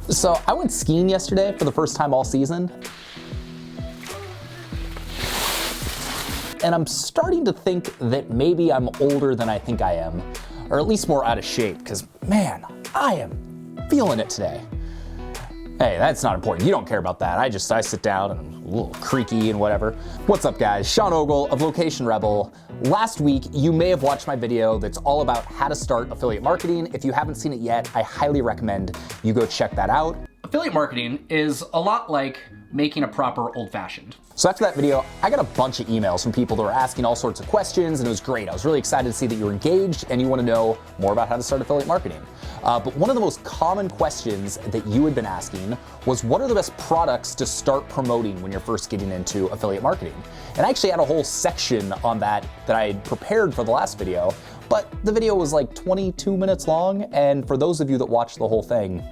So I went skiing yesterday for the first time all season. And I'm starting to think that maybe I'm older than I think I am, or at least more out of shape, because man, I am feeling it today. Hey, that's not important. You don't care about that. I sit down and I'm a little creaky and whatever. What's up, guys? Sean Ogle of Location Rebel. Last week, you may have watched my video that's all about how to start affiliate marketing. If you haven't seen it yet, I highly recommend you go check that out. Affiliate marketing is a lot like making a proper old-fashioned. So after that video, I got a bunch of emails from people that were asking all sorts of questions, and it was great. I was really excited to see that you were engaged and you want to know more about how to start affiliate marketing. But one of the most common questions that you had been asking was, what are the best products to start promoting when you're first getting into affiliate marketing? And I actually had a whole section on that I had prepared for the last video, but the video was like 22 minutes long, and for those of you that watched the whole thing,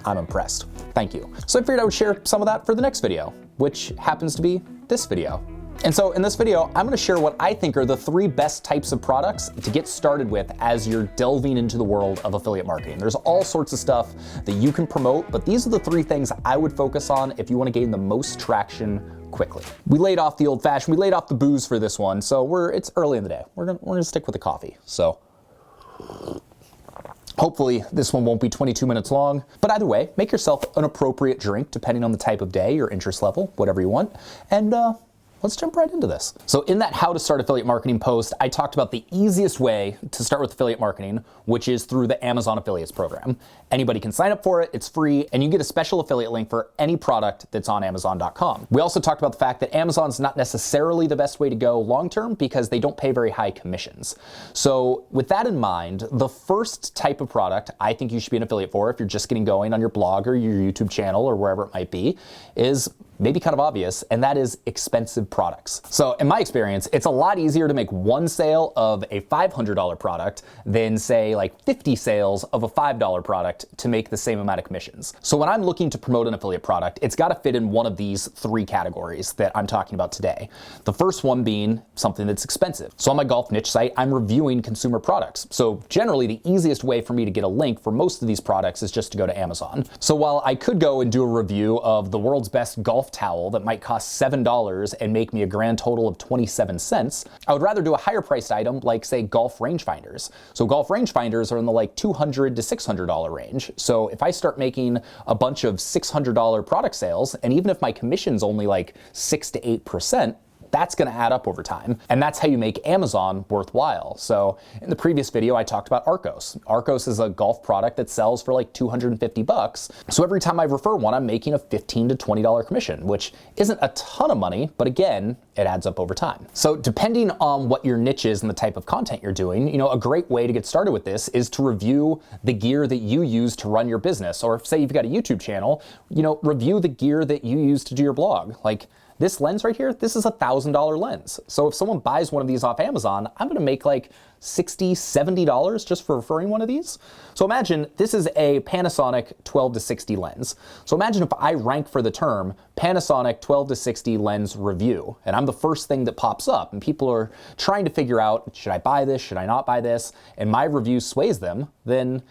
I'm impressed. Thank you. So I figured I would share some of that for the next video, which happens to be this video. And so in this video, I'm going to share what I think are the 3 best types of products to get started with as you're delving into the world of affiliate marketing. There's all sorts of stuff that you can promote, but these are the 3 things I would focus on if you want to gain the most traction quickly. We laid off the old fashioned, we laid off the booze for this one, so it's early in the day. We're gonna stick with the coffee. So hopefully this one won't be 22 minutes long, but either way, make yourself an appropriate drink depending on the type of day, your interest level, whatever you want, and let's jump right into this. So in that how to start affiliate marketing post, I talked about the easiest way to start with affiliate marketing, which is through the Amazon affiliates program. Anybody can sign up for it, it's free, and you get a special affiliate link for any product that's on Amazon.com. We also talked about the fact that Amazon's not necessarily the best way to go long-term because they don't pay very high commissions. So with that in mind, the first type of product I think you should be an affiliate for if you're just getting going on your blog or your YouTube channel or wherever it might be is maybe kind of obvious, and that is expensive products. So in my experience, it's a lot easier to make one sale of a $500 product than say like 50 sales of a $5 product to make the same amount of commissions. So when I'm looking to promote an affiliate product, it's got to fit in one of these 3 categories that I'm talking about today. The first one being something that's expensive. So on my golf niche site, I'm reviewing consumer products. So generally the easiest way for me to get a link for most of these products is just to go to Amazon. So while I could go and do a review of the world's best golf towel that might cost $7 and make me a grand total of 27 cents, I would rather do a higher priced item like say golf rangefinders. So golf rangefinders are in the like $200 to $600 range. So if I start making a bunch of $600 product sales, and even if my commission's only like 6 to 8%, that's going to add up over time. And that's how you make Amazon worthwhile. So in the previous video, I talked about Arcos. Arcos is a golf product that sells for like $250. So every time I refer one, I'm making a $15 to $20 commission, which isn't a ton of money, but again, it adds up over time. So depending on what your niche is and the type of content you're doing, a great way to get started with this is to review the gear that you use to run your business. Or if say you've got a YouTube channel, review the gear that you use to do your blog. Like, this lens right here, this is a $1,000 lens. So if someone buys one of these off Amazon, I'm gonna make like $60, $70 just for referring one of these. So imagine this is a Panasonic 12 to 60 lens. So imagine if I rank for the term Panasonic 12 to 60 lens review, and I'm the first thing that pops up, and people are trying to figure out, should I buy this, should I not buy this, and my review sways them, then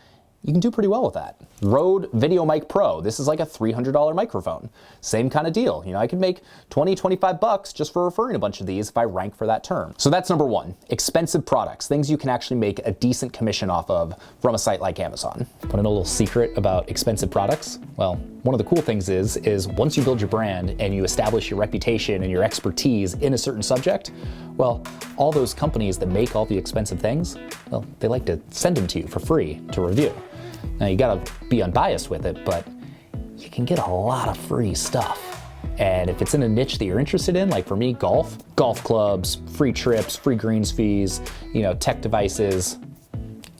you can do pretty well with that. Rode VideoMic Pro. This is like a $300 microphone. Same kind of deal. I could make 20, 25 bucks just for referring a bunch of these if I rank for that term. So that's number 1, expensive products, things you can actually make a decent commission off of from a site like Amazon. Want to know a little secret about expensive products? Well, one of the cool things is once you build your brand and you establish your reputation and your expertise in a certain subject, well, all those companies that make all the expensive things, well, they like to send them to you for free to review. Now you gotta be unbiased with it, but you can get a lot of free stuff. And if it's in a niche that you're interested in, like for me, golf clubs, free trips, free greens fees, tech devices,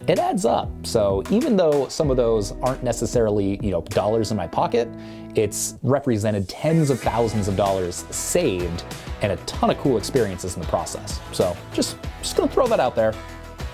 it adds up. So even though some of those aren't necessarily, dollars in my pocket, it's represented tens of thousands of dollars saved and a ton of cool experiences in the process. So just gonna throw that out there.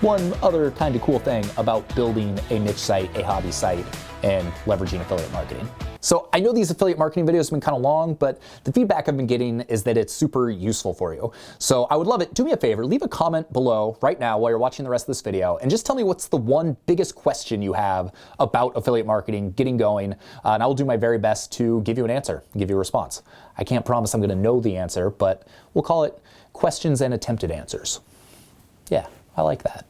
One other kind of cool thing about building a niche site, a hobby site, and leveraging affiliate marketing. So I know these affiliate marketing videos have been kind of long, but the feedback I've been getting is that it's super useful for you. So I would love it. Do me a favor, leave a comment below right now while you're watching the rest of this video, and just tell me what's the one biggest question you have about affiliate marketing, getting going, and I will do my very best to give you an answer, give you a response. I can't promise I'm going to know the answer, but we'll call it questions and attempted answers. Yeah, I like that.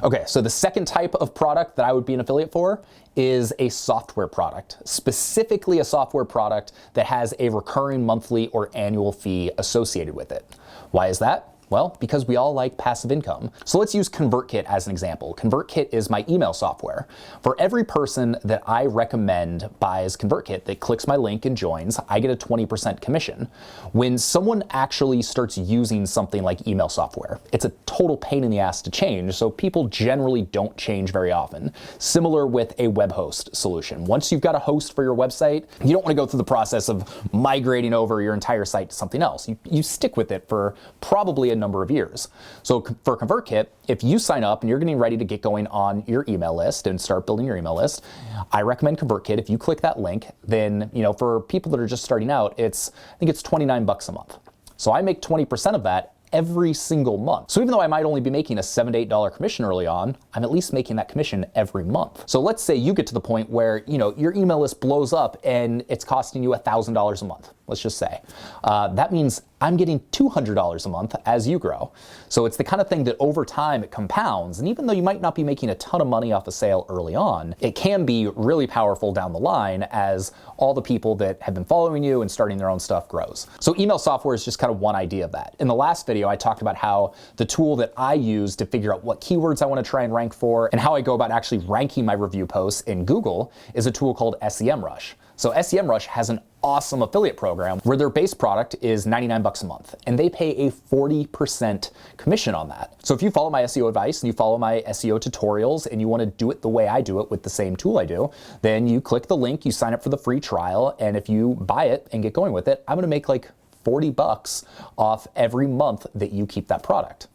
Okay, so the second type of product that I would be an affiliate for is a software product, specifically a software product that has a recurring monthly or annual fee associated with it. Why is that? Well, because we all like passive income. So let's use ConvertKit as an example. ConvertKit is my email software. For every person that I recommend buys ConvertKit that clicks my link and joins, I get a 20% commission. When someone actually starts using something like email software, it's a total pain in the ass to change, so people generally don't change very often. Similar with a web host solution. Once you've got a host for your website, you don't want to go through the process of migrating over your entire site to something else. You stick with it for probably a number of years. So for ConvertKit, if you sign up and you're getting ready to get going on your email list and start building your email list, I recommend ConvertKit. If you click that link, then, for people that are just starting out, I think it's $29 a month. So I make 20% of that every single month. So even though I might only be making a $7 to $8 commission early on, I'm at least making that commission every month. So let's say you get to the point where, your email list blows up and it's costing you $1,000 a month. Let's just say. That means I'm getting $200 a month as you grow. So it's the kind of thing that over time it compounds. And even though you might not be making a ton of money off a sale early on, it can be really powerful down the line as all the people that have been following you and starting their own stuff grows. So email software is just kind of one idea of that. In the last video, I talked about how the tool that I use to figure out what keywords I want to try and rank for and how I go about actually ranking my review posts in Google is a tool called SEMrush. So SEMrush has an awesome affiliate program where their base product is $99 a month and they pay a 40% commission on that. So if you follow my SEO advice and you follow my SEO tutorials and you want to do it the way I do it with the same tool I do, then you click the link, you sign up for the free trial, and if you buy it and get going with it, I'm going to make like $40 off every month that you keep that product.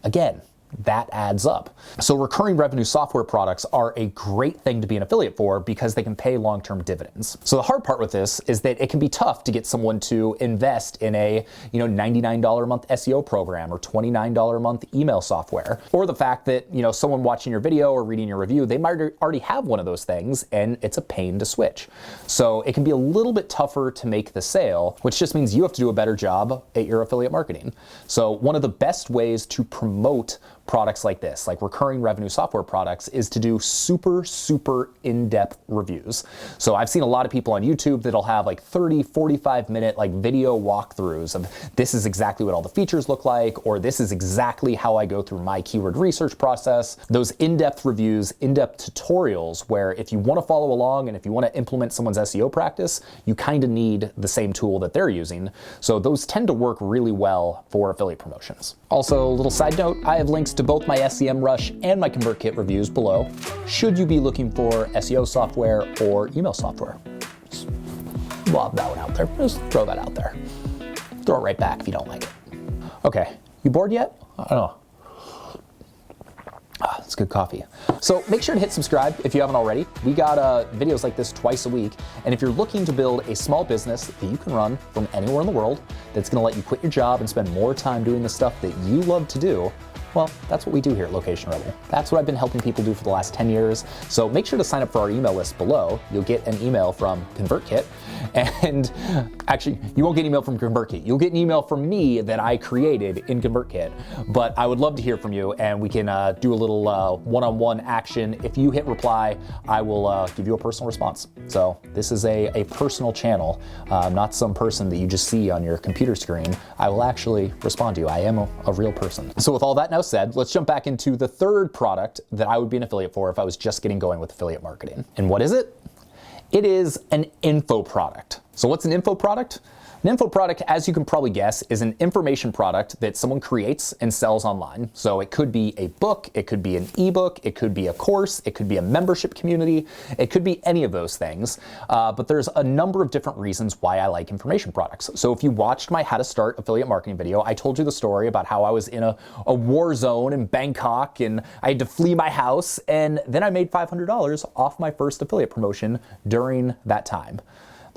Again, that adds up. So recurring revenue software products are a great thing to be an affiliate for because they can pay long-term dividends. So the hard part with this is that it can be tough to get someone to invest in a $99 a month SEO program or $29 a month email software, or the fact that someone watching your video or reading your review, they might already have one of those things and it's a pain to switch. So it can be a little bit tougher to make the sale, which just means you have to do a better job at your affiliate marketing. So one of the best ways to promote products like this, like recurring revenue software products, is to do super in-depth reviews. So I've seen a lot of people on YouTube that'll have like 30, 45 minute video walkthroughs of this is exactly what all the features look like, or this is exactly how I go through my keyword research process. Those in-depth reviews, in-depth tutorials, where if you want to follow along and if you want to implement someone's SEO practice, you kind of need the same tool that they're using. So those tend to work really well for affiliate promotions. Also, a little side note, I have links to both my SEMrush and my ConvertKit reviews below, should you be looking for SEO software or email software. Just lob that one out there. Just throw that out there. Throw it right back if you don't like it. Okay, you bored yet? I don't know. It's good coffee. So make sure to hit subscribe if you haven't already. We got videos like this twice a week. And if you're looking to build a small business that you can run from anywhere in the world, that's going to let you quit your job and spend more time doing the stuff that you love to do, well, that's what we do here at Location Rebel. That's what I've been helping people do for the last 10 years. So make sure to sign up for our email list below. You'll get an email from ConvertKit. And actually, you won't get an email from ConvertKit. You'll get an email from me that I created in ConvertKit. But I would love to hear from you, and we can do a little one-on-one action. If you hit reply, I will give you a personal response. So this is a personal channel, not some person that you just see on your computer screen. I will actually respond to you. I am a real person. So with all that now said, let's jump back into the third product that I would be an affiliate for if I was just getting going with affiliate marketing. And what is it? It is an info product. So what's an info product? An info product, as you can probably guess, is an information product that someone creates and sells online. So it could be a book, it could be an ebook, it could be a course, it could be a membership community, it could be any of those things. But there's a number of different reasons why I like information products. So if you watched my How to Start Affiliate Marketing video, I told you the story about how I was in a war zone in Bangkok and I had to flee my house, and then I made $500 off my first affiliate promotion during that time.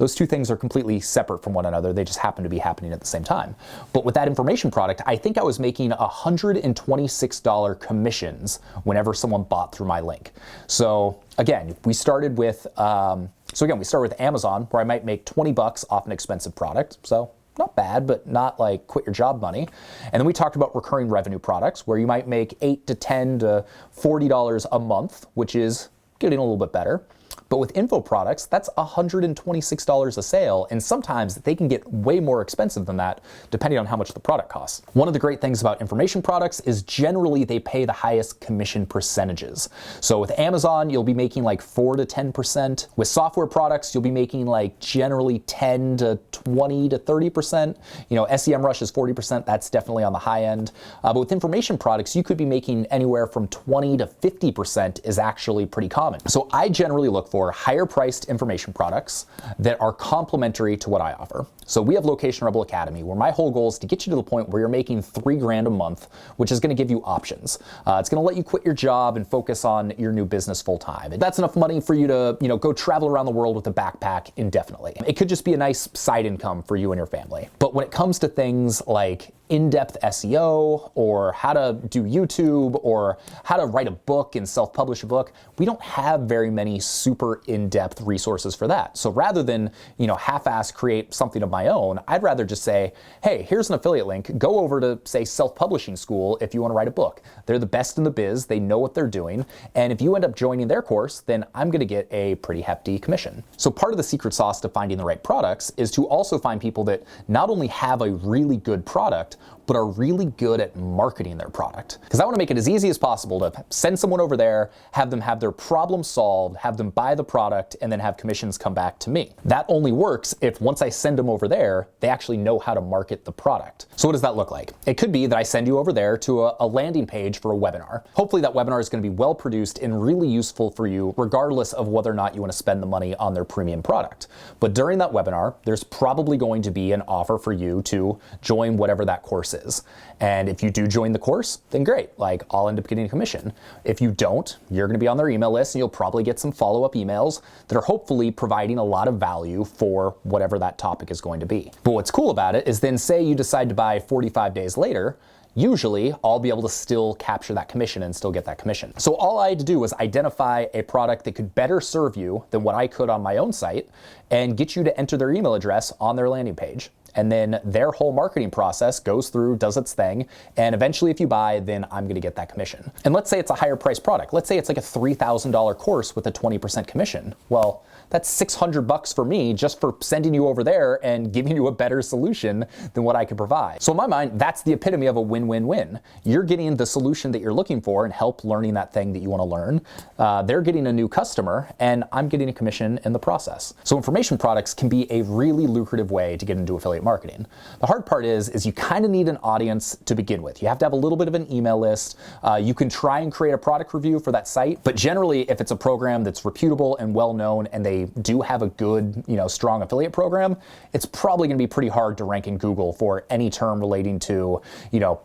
Those two things are completely separate from one another. They just happen to be happening at the same time. But with that information product, I think I was making $126 commissions whenever someone bought through my link. So again, we started with Amazon, where I might make 20 bucks off an expensive product. So not bad, but not like quit your job money. And then we talked about recurring revenue products, where you might make $8 to $10 to $40 a month, which is getting a little bit better. But with info products, that's $126 a sale, and sometimes they can get way more expensive than that, depending on how much the product costs. One of the great things about information products is generally they pay the highest commission percentages. So with Amazon, you'll be making like 4 to 10%. With software products, you'll be making like generally 10 to 20 to 30%. You know, SEMrush is 40%. That's definitely on the high end. But with information products, you could be making anywhere from 20 to 50% is actually pretty common. So I generally look for higher priced information products that are complementary to what I offer. So we have Location Rebel Academy, where my whole goal is to get you to the point where you're making $3,000 a month, which is going to give you options. It's going to let you quit your job and focus on your new business full time. That's enough money for you to, go travel around the world with a backpack indefinitely. It could just be a nice side income for you and your family. But when it comes to things like in-depth SEO, or how to do YouTube, or how to write a book and self-publish a book, we don't have very many super in-depth resources for that. So rather than, half-ass create something of my own, I'd rather just say, hey, here's an affiliate link, go over to, say, Self-Publishing School if you want to write a book. They're the best in the biz, they know what they're doing, and if you end up joining their course, then I'm gonna get a pretty hefty commission. So part of the secret sauce to finding the right products is to also find people that not only have a really good product, but are really good at marketing their product. Because I want to make it as easy as possible to send someone over there, have them have their problem solved, have them buy the product, and then have commissions come back to me. That only works if once I send them over there, they actually know how to market the product. So what does that look like? It could be that I send you over there to a landing page for a webinar. Hopefully that webinar is going to be well produced and really useful for you, regardless of whether or not you want to spend the money on their premium product. But during that webinar, there's probably going to be an offer for you to join whatever that course is. And if you do join the course, then great, like I'll end up getting a commission. If you don't, you're going to be on their email list, and you'll probably get some follow-up emails that are hopefully providing a lot of value for whatever that topic is going to be. But what's cool about it is then say you decide to buy 45 days later, usually I'll be able to still capture that commission and still get that commission. So all I had to do was identify a product that could better serve you than what I could on my own site and get you to enter their email address on their landing page. And then their whole marketing process goes through, does its thing, and eventually if you buy, then I'm gonna get that commission. And let's say it's a higher priced product. Let's say it's like a $3,000 course with a 20% commission. Well, that's $600 for me just for sending you over there and giving you a better solution than what I could provide. So in my mind, that's the epitome of a win-win-win. You're getting the solution that you're looking for and help learning that thing that you want to learn. They're getting a new customer, and I'm getting a commission in the process. So information products can be a really lucrative way to get into affiliate marketing. The hard part is you kind of need an audience to begin with. You have to have a little bit of an email list. You can try and create a product review for that site, but generally if it's a program that's reputable and well-known and they do have a good, strong affiliate program, it's probably going to be pretty hard to rank in Google for any term relating to,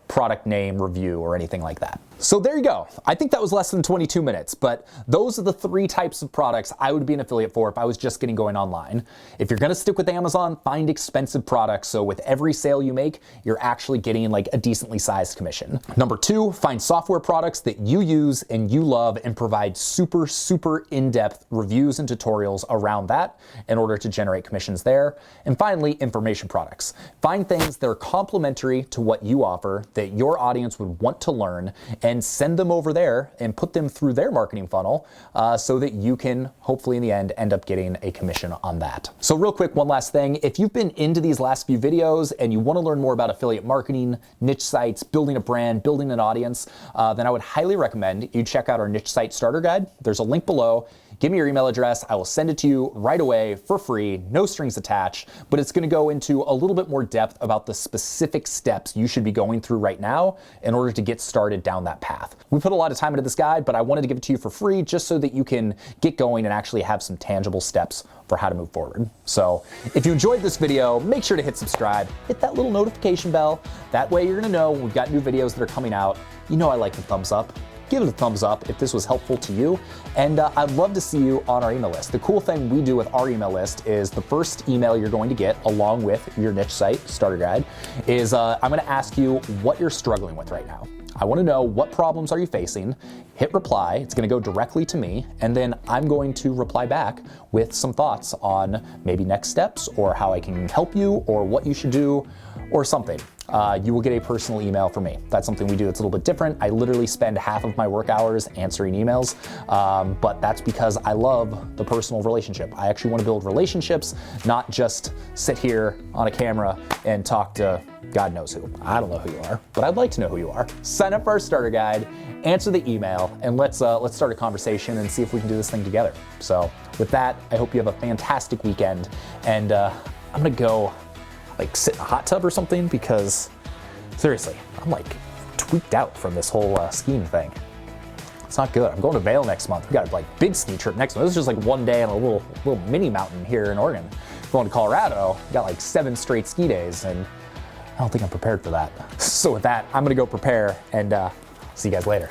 product name, review, or anything like that. So there you go. I think that was less than 22 minutes, but those are the 3 types of products I would be an affiliate for if I was just getting going online. If you're going to stick with Amazon, find expensive products, so with every sale you make, you're actually getting like a decently sized commission. Number 2, find software products that you use and you love and provide super, super in-depth reviews and tutorials around that in order to generate commissions there. And finally, information products. Find things that are complementary to what you offer that your audience would want to learn, and send them over there and put them through their marketing funnel so that you can hopefully in the end up getting a commission on that. So real quick, one last thing. If you've been into these last few videos and you want to learn more about affiliate marketing, niche sites, building a brand, building an audience, then I would highly recommend you check out our niche site starter guide. There's a link below. Give me your email address. I will send it to you right away for free, no strings attached, but it's going to go into a little bit more depth about the specific steps you should be going through right now in order to get started down that path. We put a lot of time into this guide, but I wanted to give it to you for free just so that you can get going and actually have some tangible steps for how to move forward. So if you enjoyed this video, make sure to hit subscribe, hit that little notification bell. That way you're going to know when we've got new videos that are coming out. I like the thumbs up. give it a thumbs up if this was helpful to you, and I'd love to see you on our email list. The cool thing we do with our email list is the first email you're going to get, along with your niche site starter guide, is I'm going to ask you what you're struggling with right now. I want to know what problems are you facing. Hit reply, it's going to go directly to me, and then I'm going to reply back with some thoughts on maybe next steps, or how I can help you, or what you should do, or something. You will get a personal email from me. That's something we do that's a little bit different. I literally spend half of my work hours answering emails, but that's because I love the personal relationship. I actually want to build relationships, not just sit here on a camera and talk to God knows who. I don't know who you are, but I'd like to know who you are. Sign up for our starter guide, answer the email, and let's start a conversation and see if we can do this thing together. So with that, I hope you have a fantastic weekend, and I'm gonna go like sit in a hot tub or something, because seriously, I'm like tweaked out from this whole skiing thing. It's not good. I'm going to Vail next month. We got a like big ski trip next month. This is just like one day on a little mini mountain here in Oregon. Going to Colorado, got like 7 straight ski days, and I don't think I'm prepared for that. So with that, I'm gonna go prepare, and see you guys later.